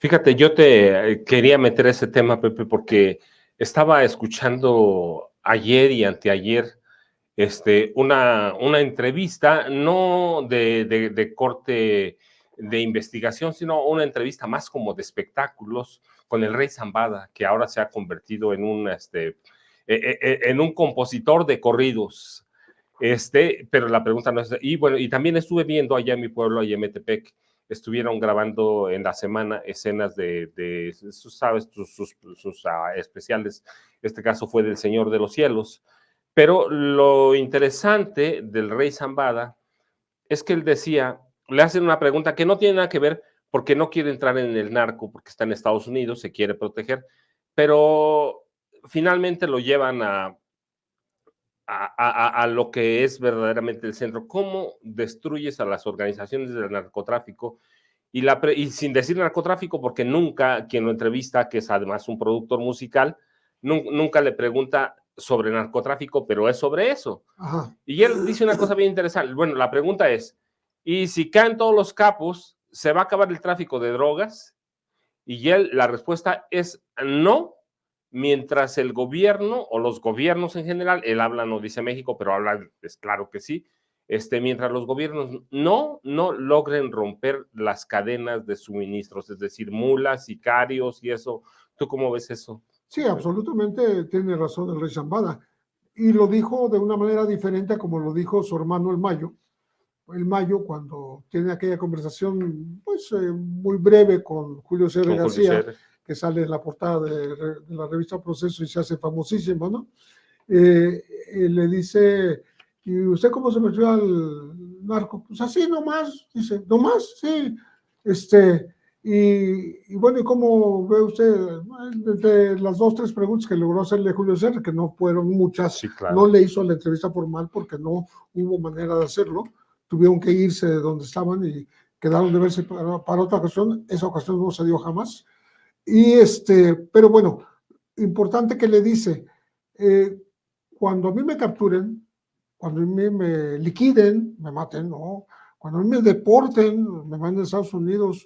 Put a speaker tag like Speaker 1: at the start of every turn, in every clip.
Speaker 1: Fíjate, yo te quería meter ese tema, Pepe, porque estaba escuchando ayer y anteayer una entrevista, no de corte de investigación, sino una entrevista más como de espectáculos con el Rey Zambada, que ahora se ha convertido en en un compositor de corridos. Pero la pregunta no es, y bueno, y también estuve viendo allá en mi pueblo, allá en Metepec, estuvieron grabando en la semana escenas sabes, sus especiales. Este caso fue del Señor de los Cielos. Pero lo interesante del Rey Zambada es que él decía, le hacen una pregunta que no tiene nada que ver porque no quiere entrar en el narco, porque está en Estados Unidos, se quiere proteger, pero finalmente lo llevan a lo que es verdaderamente el centro. ¿Cómo destruyes a las organizaciones del narcotráfico? Y sin decir narcotráfico, porque nunca quien lo entrevista, que es además un productor musical, nunca le pregunta sobre narcotráfico, pero es sobre eso.
Speaker 2: Ajá.
Speaker 1: Y él dice una cosa bien interesante. Bueno, la pregunta es, ¿y si caen todos los capos, se va a acabar el tráfico de drogas? Y la respuesta es no, mientras el gobierno o los gobiernos en general, él habla, no dice México, pero habla, es claro que sí, mientras los gobiernos no logren romper las cadenas de suministros, es decir, mulas, sicarios y eso. ¿Tú cómo ves eso?
Speaker 2: Sí, absolutamente tiene razón el Rey Zambada. Y lo dijo de una manera diferente a como lo dijo su hermano el Mayo. El Mayo, cuando tiene aquella conversación pues muy breve con Julio César García, que sale en la portada de la revista Proceso y se hace famosísima, ¿no? Le dice, ¿y usted cómo se metió al narco? Pues así nomás, dice, nomás, sí. Y bueno, ¿y cómo ve usted? De las 2, 3 preguntas que logró hacerle Julio César, que no fueron muchas,
Speaker 1: sí, claro.
Speaker 2: No le hizo la entrevista formal porque no hubo manera de hacerlo, tuvieron que irse de donde estaban y quedaron de verse para otra ocasión, esa ocasión no se dio jamás. Pero bueno, importante que le dice, cuando a mí me capturen, cuando a mí me liquiden, me maten, no, cuando a mí me deporten, me manden a Estados Unidos,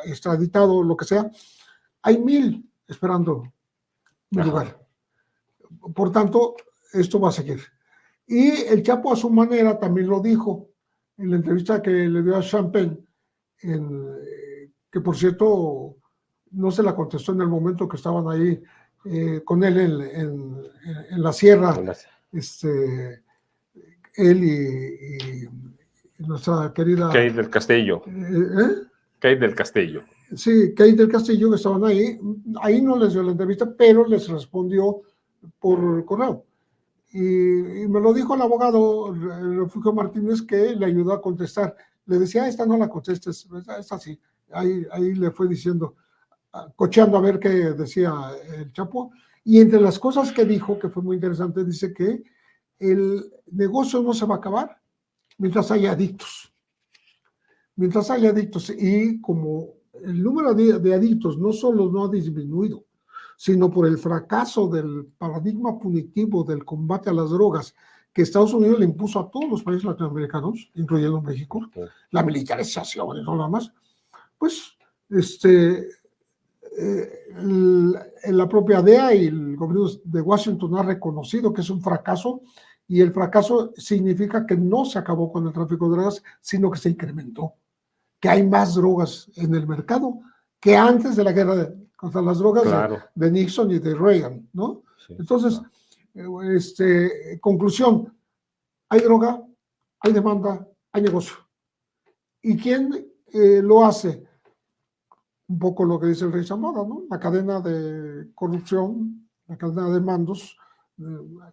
Speaker 2: extraditado, lo que sea, hay 1000 esperando mi lugar. Por tanto, esto va a seguir. Y el Chapo a su manera también lo dijo en la entrevista que le dio a Champagne, que por cierto no se la contestó en el momento que estaban ahí con él en la sierra, él y nuestra querida
Speaker 1: Kate del Castillo. Kate del Castillo.
Speaker 2: Sí, Kate del Castillo, que estaban ahí no les dio la entrevista, pero les respondió por correo. Y me lo dijo el abogado Refugio Martínez, que le ayudó a contestar. Le decía, esta no la contestes, esta sí. Ahí le fue diciendo, cocheando a ver qué decía el Chapo. Y entre las cosas que dijo, que fue muy interesante, dice que el negocio no se va a acabar mientras haya adictos. Mientras haya adictos. Y como el número de adictos no solo no ha disminuido, sino por el fracaso del paradigma punitivo del combate a las drogas que Estados Unidos le impuso a todos los países latinoamericanos, incluyendo México, la militarización y todo lo demás, pues la propia DEA y el gobierno de Washington ha reconocido que es un fracaso, y el fracaso significa que no se acabó con el tráfico de drogas, sino que se incrementó, que hay más drogas en el mercado que antes de la guerra contra las drogas, claro, de Nixon y de Reagan, ¿no? Sí, entonces, claro. Conclusión, hay droga, hay demanda, hay negocio. ¿Y quién lo hace? Un poco lo que dice el Rey Zambada, ¿no? La cadena de corrupción, la cadena de mandos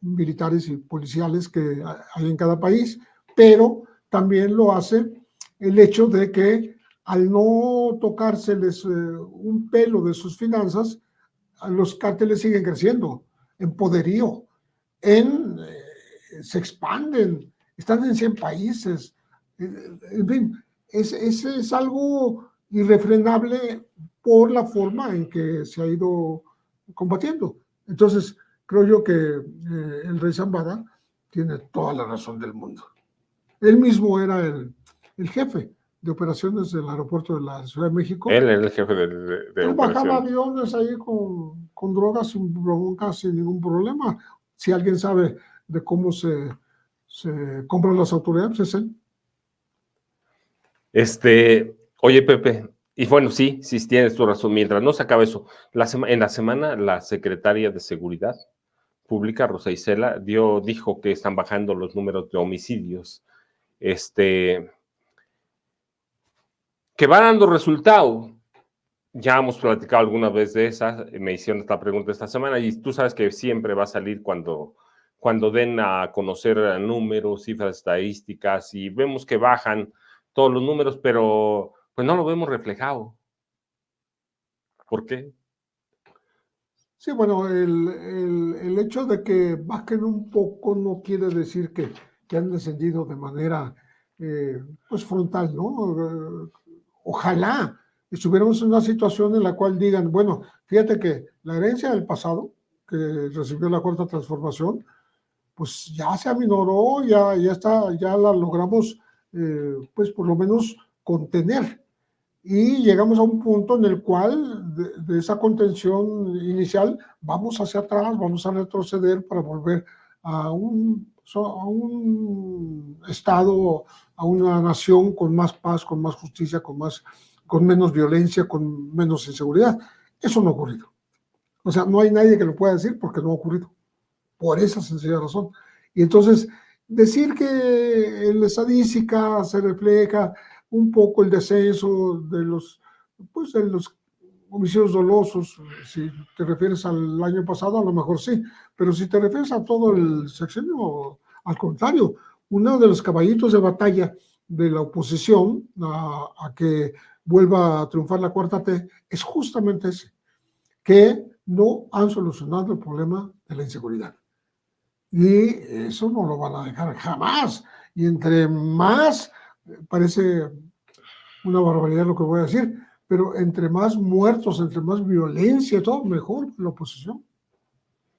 Speaker 2: militares y policiales que hay en cada país, pero también lo hace el hecho de que al no tocárseles un pelo de sus finanzas, los cárteles siguen creciendo en poderío, se expanden, están en 100 países, en fin, es algo irrefrenable por la forma en que se ha ido combatiendo. Entonces, creo yo que el Rey Zambada tiene toda la razón del mundo. Él mismo era el jefe de operaciones del aeropuerto de la Ciudad de México.
Speaker 1: Él era el jefe de
Speaker 2: Él bajaba
Speaker 1: operaciones.
Speaker 2: aviones ahí con drogas sin bronca, sin ningún problema. Si alguien sabe de cómo se compran las autoridades, es él.
Speaker 1: Oye, Pepe, y bueno, sí, tienes tu razón. Mientras no se acabe eso, en la semana la secretaria de Seguridad Pública, Rosa Isela, dijo que están bajando los números de homicidios, que va dando resultado. Ya hemos platicado alguna vez de esa, me hicieron esta pregunta esta semana, y tú sabes que siempre va a salir cuando den a conocer números, cifras estadísticas, y vemos que bajan todos los números, pero pues no lo vemos reflejado. ¿Por qué?
Speaker 2: Sí, bueno, el hecho de que bajen un poco no quiere decir que han descendido de manera pues frontal, ¿no? Ojalá estuviéramos en una situación en la cual digan, bueno, fíjate que la herencia del pasado, que recibió la Cuarta Transformación, pues ya se aminoró, ya está, ya la logramos, pues por lo menos contener. Y llegamos a un punto en el cual de esa contención inicial vamos hacia atrás, vamos a retroceder para volver a un estado, a una nación con más paz, con más justicia, con menos violencia, con menos inseguridad. Eso no ha ocurrido. O sea, no hay nadie que lo pueda decir porque no ha ocurrido, por esa sencilla razón. Y entonces, decir que en la estadística se refleja un poco el descenso de los homicidios dolosos, si te refieres al año pasado, a lo mejor sí, pero si te refieres a todo el sexenio, al contrario, uno de los caballitos de batalla de la oposición a que vuelva a triunfar la cuarta T es justamente ese, que no han solucionado el problema de la inseguridad. Y eso no lo van a dejar jamás. Y entre más, parece una barbaridad lo que voy a decir, pero entre más muertos, entre más violencia, todo mejor la oposición.